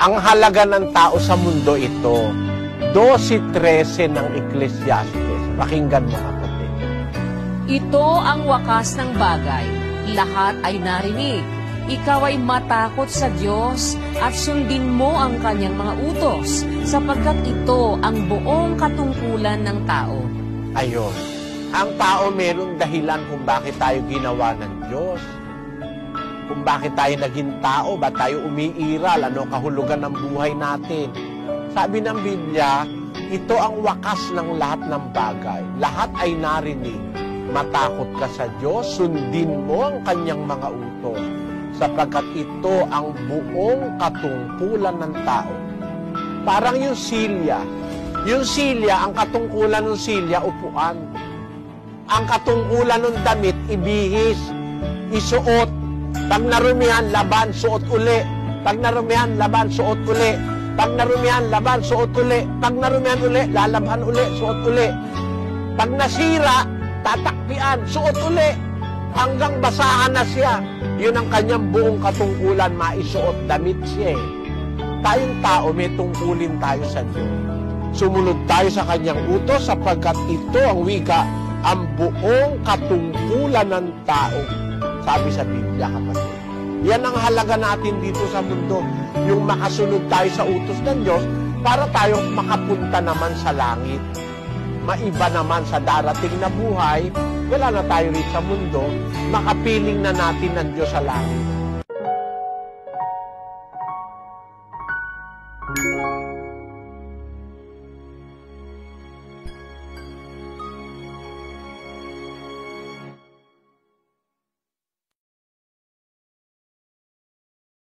Ang halaga ng tao sa mundo ito, 12:13 ng Ecclesiastes. Pakinggan mo, kapatid. Ito ang wakas ng bagay. Lahat ay narinig. Ikaw ay matakot sa Diyos at sundin mo ang kanyang mga utos, sapagkat ito ang buong katungkulan ng tao. Ayon. Ang tao mayroong dahilan kung bakit tayo ginawa ng Diyos. Kung bakit tayo naging tao, ba tayo umiiral, ano kahulugan ng buhay natin. Sabi ng Biblia, ito ang wakas ng lahat ng bagay. Lahat ay narinig. Matakot ka sa Diyos, sundin mo ang kanyang mga utos, sapagkat ito ang buong katungkulan ng tao. Parang yung silya. Yung silya, ang katungkulan ng silya, upuan. Ang katungkulan ng damit, ibihis, isuot. Pag narumihan, laban, suot uli. Pag narumihan, laban, suot uli. Pag narumihan, laban, suot uli. Pag narumihan uli, lalaban uli, suot uli. Pag nasira, tatakpian, suot uli. Hanggang basahan na siya. Yun ang kanyang buong katungkulan, maisuot, damit siya. Tayong tao, may tungkulin tayo sa Diyos. Sumunod tayo sa kanyang utos sapagkat ito ang wika, ang buong katungkulan ng tao. Sabi sa Biblia, kapatid. Yan ang halaga natin dito sa mundo. Yung makasunod tayo sa utos ng Diyos para tayo makapunta naman sa langit. Maiba naman sa darating na buhay, wala na tayo rin sa mundo, makapiling na natin ng Diyos sa langit.